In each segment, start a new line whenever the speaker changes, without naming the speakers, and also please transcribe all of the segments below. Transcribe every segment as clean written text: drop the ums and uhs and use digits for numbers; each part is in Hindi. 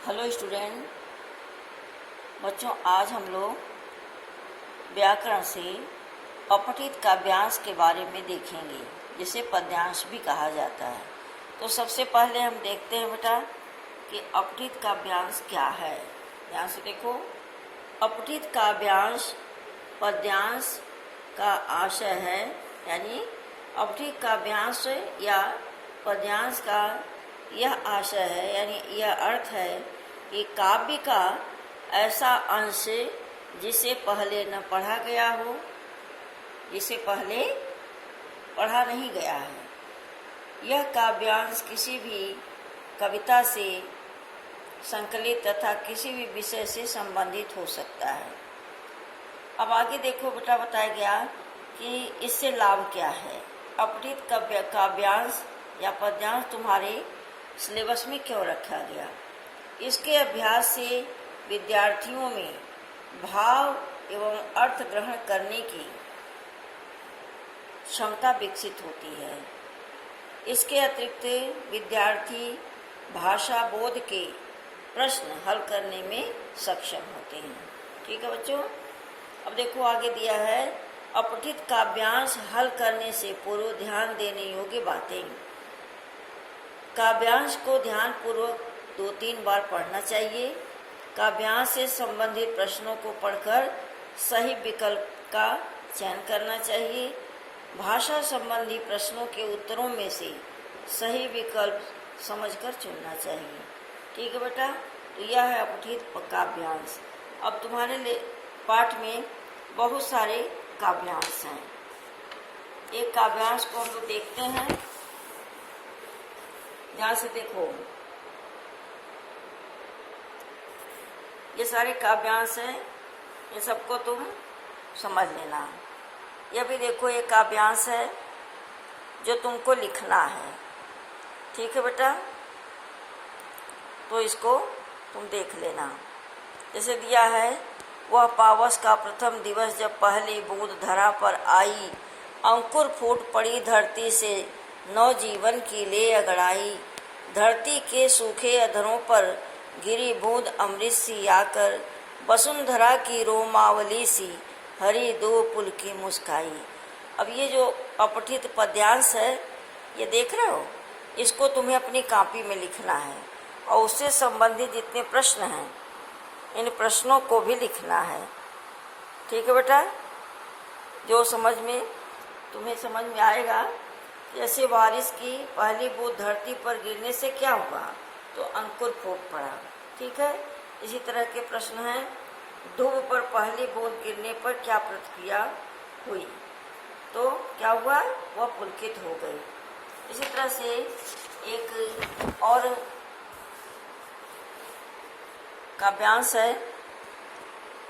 हेलो स्टूडेंट बच्चों, आज हम लोग व्याकरण से अपठित काव्यांश के बारे में देखेंगे, जिसे पद्यांश भी कहा जाता है। तो सबसे पहले हम देखते हैं बेटा कि अपठित काव्यांश क्या है। ध्यान से देखो, अपठित काव्यांश पद्यांश का आशय है, यानी अपठित काव्यांश या पद्यांश का यह आशय है, यानी यह अर्थ है कि काव्य का ऐसा अंश जिसे पहले न पढ़ा गया हो, जिसे पहले पढ़ा नहीं गया है। यह काव्यांश किसी भी कविता से संकलित तथा किसी भी विषय से संबंधित हो सकता है। अब आगे देखो बेटा, बताया गया कि इससे लाभ क्या है। अपठित काव्यांश या पद्यांश तुम्हारे सिलेबस में क्यों रखा गया? इसके अभ्यास से विद्यार्थियों में भाव एवं अर्थ ग्रहण करने की क्षमता विकसित होती है। इसके अतिरिक्त विद्यार्थी भाषा बोध के प्रश्न हल करने में सक्षम होते हैं। ठीक है बच्चों, अब देखो आगे दिया है, अपठित काव्यांश हल करने से पूर्व ध्यान देने योग्य बातें। काव्यांश को ध्यानपूर्वक 2-3 बार पढ़ना चाहिए। काव्यांश से संबंधित प्रश्नों को पढ़कर सही विकल्प का चयन करना चाहिए। भाषा संबंधी प्रश्नों के उत्तरों में से सही विकल्प समझकर चुनना चाहिए। ठीक है बेटा, तो यह है अपठित काव्यांश। अब तुम्हारे पाठ में बहुत सारे काव्यांश हैं। एक काव्यांश को हम लोग देखते हैं, ध्यान से देखो। ये सारे काव्यांश हैं, ये सबको तुम समझ लेना। यह भी देखो, एक काव्यांश है जो तुमको लिखना है। ठीक है बेटा, तो इसको तुम देख लेना। जैसे दिया है, वह पावस का प्रथम दिवस जब पहली बूंद धरा पर आई, अंकुर फूट पड़ी धरती से नवजीवन की ले अगड़ाई। धरती के सूखे अधरों पर गिरी बूंद अमृत सी आकर, वसुंधरा की रोमावली सी हरी दो पुल की मुस्काई। अब ये जो अपठित पद्यांश है, ये देख रहे हो, इसको तुम्हें अपनी कॉपी में लिखना है और उससे संबंधित जितने प्रश्न हैं, इन प्रश्नों को भी लिखना है। ठीक है बेटा, जो तुम्हें समझ में आएगा। जैसे बारिश की पहली बूंद धरती पर गिरने से क्या हुआ, तो अंकुर फूट पड़ा। ठीक है, इसी तरह के प्रश्न हैं, दूब पर पहली बूंद गिरने पर क्या प्रतिक्रिया हुई, तो क्या हुआ, वह पुलकित हो गई। इसी तरह से एक और काव्यांश है,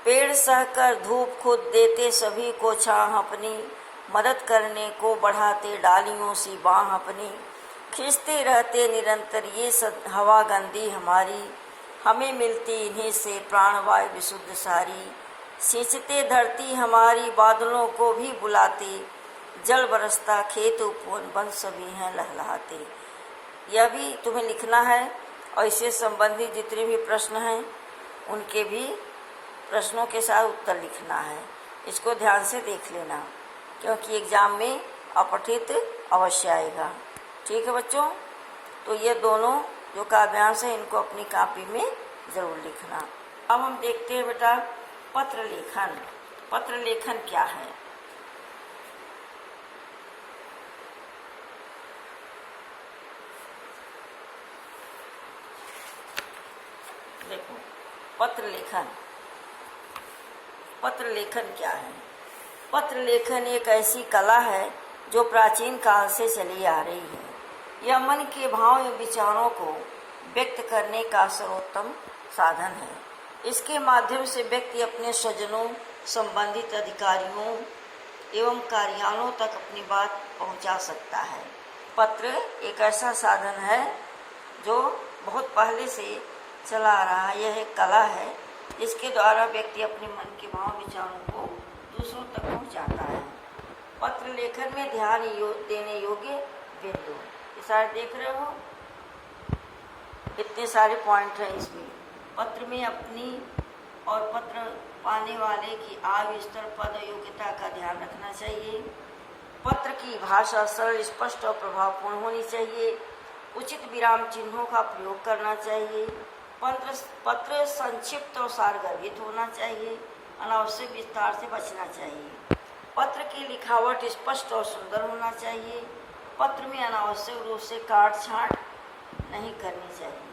पेड़ सहकर धूप खुद देते सभी को छाह अपनी, मदद करने को बढ़ाते डालियों सी बाह अपनी, खींचते रहते निरंतर ये हवा गंदी हमारी, हमें मिलती इन्हीं से प्राणवायु विशुद्ध सारी, सींचते धरती हमारी बादलों को भी बुलाते, जल बरसता खेत उपवन वन सभी हैं लहलहाते। यह भी तुम्हें लिखना है और इससे संबंधित जितने भी प्रश्न हैं उनके भी प्रश्नों के साथ उत्तर लिखना है। इसको ध्यान से देख लेना, क्योंकि एग्जाम में अपठित अवश्य आएगा। ठीक है बच्चों, तो ये दोनों जो काव्यांश है, इनको अपनी कॉपी में ज़रूर लिखना। अब हम देखते हैं बेटा पत्र लेखन। पत्र लेखन क्या है? देखो, पत्र लेखन क्या है? पत्र लेखन एक ऐसी कला है जो प्राचीन काल से चली आ रही है। यह मन के भाव एवं विचारों को व्यक्त करने का सर्वोत्तम साधन है। इसके माध्यम से व्यक्ति अपने स्वजनों, संबंधित अधिकारियों एवं कार्यालयों तक अपनी बात पहुंचा सकता है। पत्र एक ऐसा साधन है जो बहुत पहले से चला आ रहा है। यह एक कला है जिसके द्वारा व्यक्ति अपने मन के भाव विचारों को दूसरों तक पहुंचाता है। पत्र लेखन में ध्यान देने योग्य बिंदु, ये सारे देख रहे हो, इतने सारे पॉइंट हैं इसमें। पत्र में अपनी और पत्र पाने वाले की आयु, स्तर, पद, योग्यता का ध्यान रखना चाहिए। पत्र की भाषा सरल, स्पष्ट और प्रभावपूर्ण होनी चाहिए। उचित विराम चिन्हों का प्रयोग करना चाहिए। पत्र संक्षिप्त और सारगर्भित होना चाहिए। अनावश्यक विस्तार से बचना चाहिए। पत्र की लिखावट स्पष्ट और सुंदर होना चाहिए। पत्र में अनावश्यक रूप से काट छांट नहीं करनी चाहिए।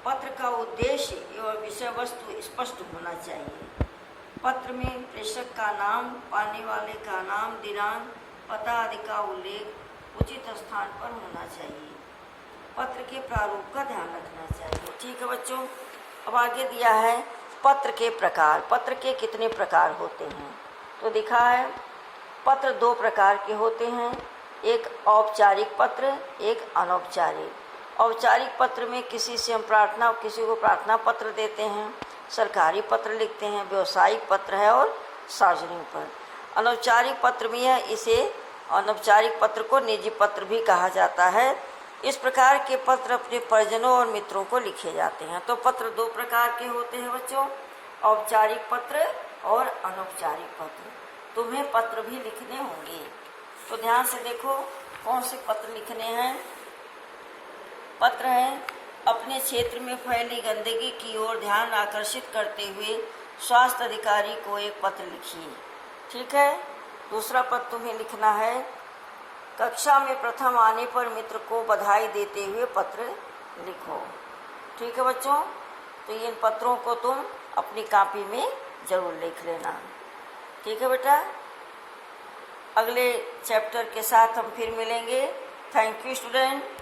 पत्र का उद्देश्य एवं विषय वस्तु स्पष्ट होना चाहिए। पत्र में प्रेषक का नाम, पाने वाले का नाम, दिनांक, पता आदि का उल्लेख उचित स्थान पर होना चाहिए। पत्र के प्रारूप का ध्यान रखना चाहिए। ठीक है बच्चों, अब आगे दिया है पत्र के प्रकार। पत्र के कितने प्रकार होते हैं? तो दिखा है पत्र दो प्रकार के होते हैं, एक औपचारिक पत्र, एक अनौपचारिक। औपचारिक पत्र में किसी से हम किसी को प्रार्थना पत्र देते हैं, सरकारी पत्र लिखते हैं, व्यवसायिक पत्र है और सार्वजनिक पत्र। अनौपचारिक पत्र में है, इसे अनौपचारिक पत्र को निजी पत्र भी कहा जाता है। इस प्रकार के पत्र अपने परिजनों और मित्रों को लिखे जाते हैं। तो पत्र दो प्रकार के होते हैं बच्चों, औपचारिक पत्र और अनौपचारिक पत्र। तुम्हें पत्र भी लिखने होंगे, तो ध्यान से देखो कौन से पत्र लिखने हैं। पत्र है अपने क्षेत्र में फैली गंदगी की ओर ध्यान आकर्षित करते हुए स्वास्थ्य अधिकारी को एक पत्र लिखिए। ठीक है। दूसरा पत्र तुम्हें लिखना है, कक्षा में प्रथम आने पर मित्र को बधाई देते हुए पत्र लिखो। ठीक है बच्चों, तो इन पत्रों को तुम अपनी कॉपी में जरूर लिख लेना। ठीक है बेटा, अगले चैप्टर के साथ हम फिर मिलेंगे। Thank you student.